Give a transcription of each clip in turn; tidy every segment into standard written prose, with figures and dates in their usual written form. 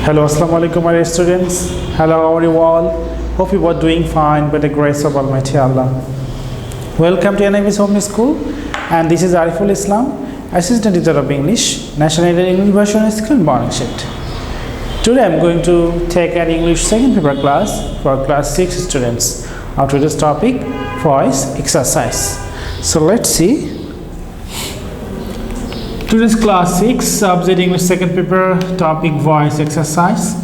Hello, assalamu alaikum, my students. Hello, how are you all? Hope you are doing fine by the grace of Almighty Allah. Welcome to NIV's Home School, and this is Ariful Islam, Assistant Teacher of English, National English Version School Morning Shift. Today I am going to take an English second paper class for class 6 students. Our today's topic, voice exercise. So let's see. Today's class 6 subject English second paper, topic voice exercise,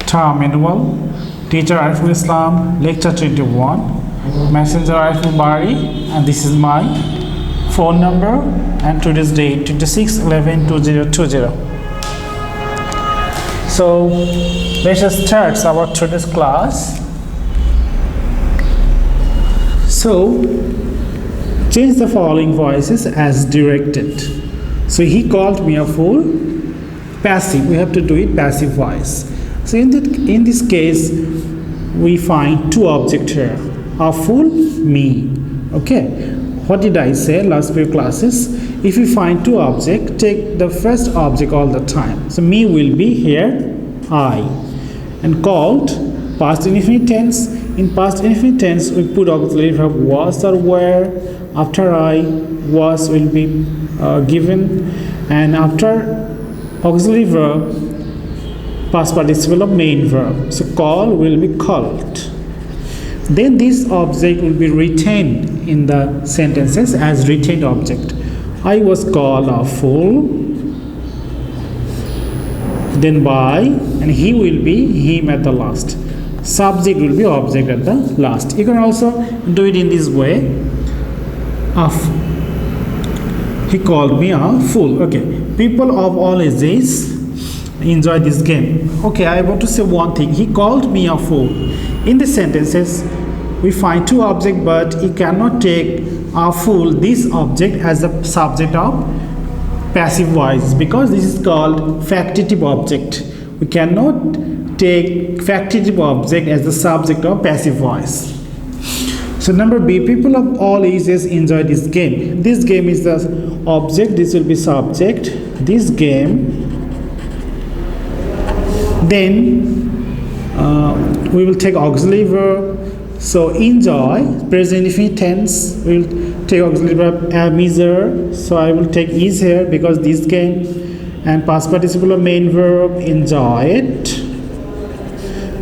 term manual, teacher Ariful Islam, Lecture-21, messenger Ariful Bari, and this is my phone number and today's date 26/11/2020. So let us start our today's class. So change the following voices as directed. So he called me a fool. Passive, we have to do it passive voice. So in this case we find two objects here, a fool, me. Okay, what did I say last few classes? If you find two objects, take the first object all the time. So me will be here, I, and called past indefinite tense. In past indefinite tense we put auxiliary verb was or were. After I, was will be given, and after auxiliary verb, past participle of main verb. So call will be called. Then this object will be retained in the sentences as retained object. I was called a fool, then by, and he will be him at the last. Subject will be object at the last. You can also do it in this way. He called me a fool. Okay, people of all ages enjoy this game. Okay, I want to say one thing. He called me a fool. In the sentences we find two objects, but you cannot take a fool, this object, as a subject of passive voice, because this is called factitive object. We cannot take factitive object as the subject of passive voice. So number B, people of all ages enjoy this game. This game is the object, this will be subject, this game. Then we will take auxiliary verb. So enjoy, present indefinite tense, we will take auxiliary verb amuse. So I will take is here because this game, and past participle of main verb, enjoy it,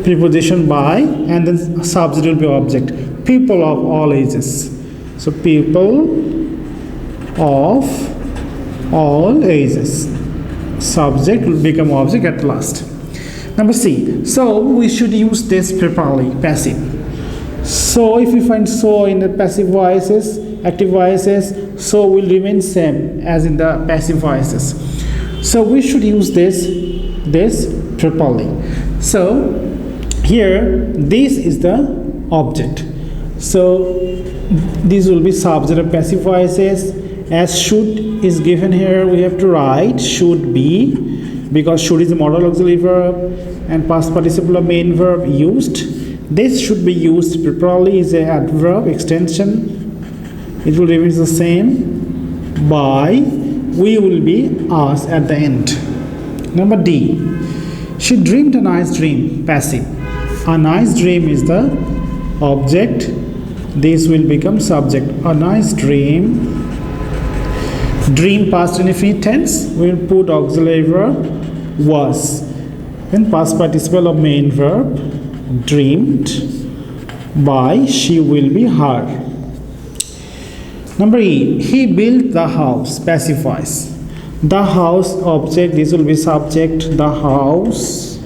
preposition by, and then subject will be object. People of all ages. So people of all ages. Subject will become object at last. Number C. So we should use this properly, passive. So if we find so in the passive voices, active voices, so will remain same as in the passive voices. So we should use this properly. So here this is the object. So this will be subject of passive voices. As should is given here, we have to write should be, because should is a modal auxiliary verb, and past participle of main verb used. This should be used properly is a adverb extension. It will remain the same. By, we will be us at the end. Number D. She dreamed a nice dream, passive. A nice dream is the object. This will become subject. A nice dream. Dream past indefinite tense. We will put auxiliary verb was. Then past participle of main verb dreamed. By, she will be her. Number E. He built the house, passive voice. The house object. This will be subject. The house.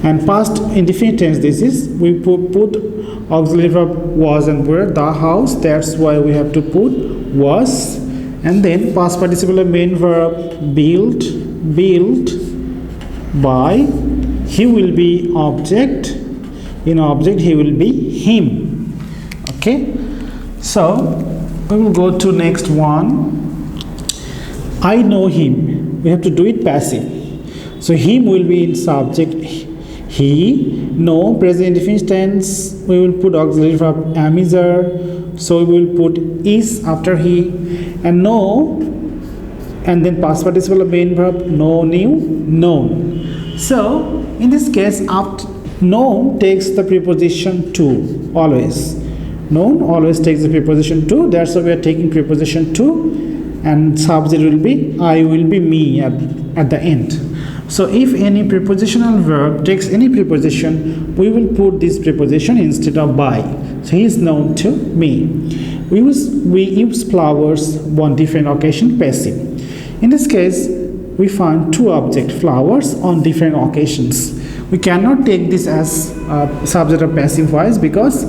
And past indefinite tense, this is, we put auxiliary verb was and were, the house, that's why we have to put was, and then past participle of main verb built by, he will be object, in object he will be him. Okay, so we will go to next one. I know him. We have to do it passive. So him will be in subject. He, no, present indefinite tense, we will put auxiliary verb amuse. So we will put is after he, and no, and then past participle of main verb, no, new, known. So in this case, known takes the preposition to always. Known always takes the preposition to. That's why we are taking preposition to, and subject will be I, will be me at the end. So if any prepositional verb takes any preposition, we will put this preposition instead of by. So he is known to me. We use flowers on different occasion passive. In this case, we find two object flowers on different occasions. We cannot take this as subject or passive voice because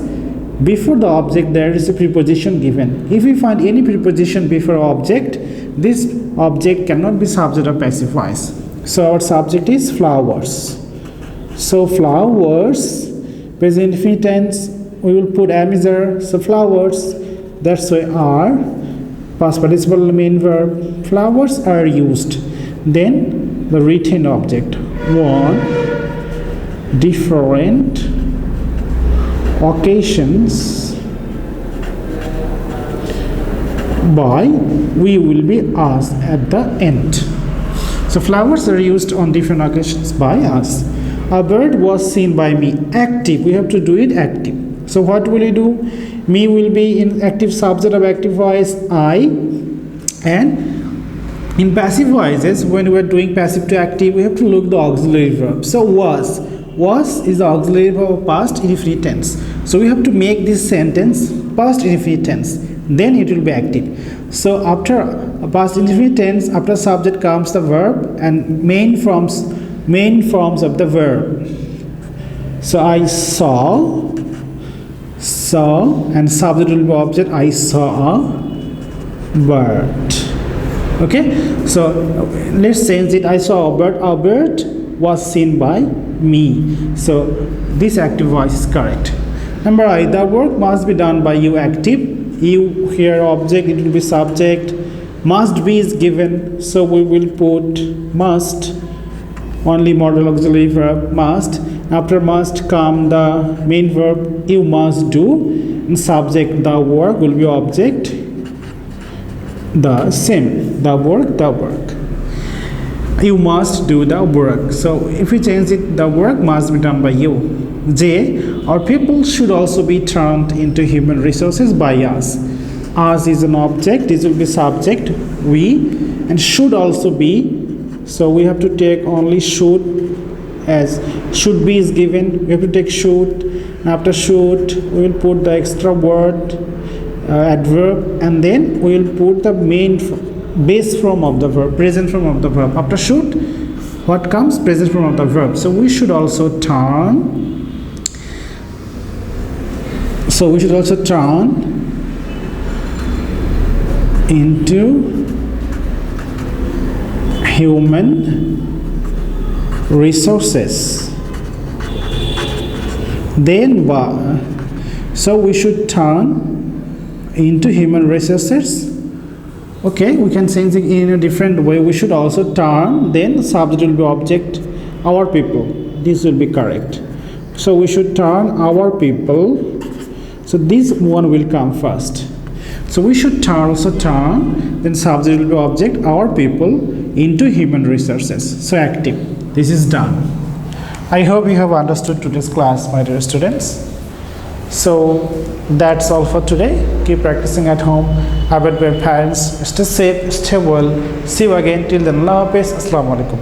before the object there is a preposition given. If we find any preposition before object, this object cannot be subject or passive voice. So our subject is flowers. So flowers, present infinite tense, we will put am is there. So flowers, that's why are, past participle main verb, flowers are used. Then the written object, one, different occasions by, we will be us at the end. So flowers are used on different occasions by us. A bird was seen by me. Active, we have to do it active. So what will we do? Me will be in active subject of active voice I, and in passive voices, when we are doing passive to active, we have to look the auxiliary verb. So was is the auxiliary verb of past indefinite tense. So we have to make this sentence past indefinite tense. Then it will be active. So after past indefinite tense, after subject comes the verb and main forms of the verb. So I saw, and subject will be object. I saw a bird. Okay. So let's change it. I saw a bird. A bird was seen by me. So this active voice is correct. Number I, the work must be done by you active. You here object, it will be subject. Must be is given, so we will put must, only modal auxiliary verb must. After must come the main verb you must do, and subject the work will be object the same, the work. You must do the work. So if we change it, the work must be done by you. J, our people should also be turned into human resources by us. Us is an object, this will be subject, we, and should also be. So we have to take only should, as should be is given, we have to take should, and after should we will put the extra word adverb, and then we will put the main base form of the verb, present form of the verb. After should, what comes? Present form of the verb. So we should also turn. So we should also turn into human resources. Then so we should turn into human resources. Okay, we can change it in a different way. We should also turn, then subject will be object, our people. This will be correct. So we should turn our people. So this one will come first. So we should also turn, then subject will be object, our people, into human resources. So active. This is done. I hope you have understood today's class, my dear students. So that's all for today. Keep practicing at home. Abide by parents. Stay safe, stay well. See you again. Till then, Allah Hafiz. Assalamu alaikum.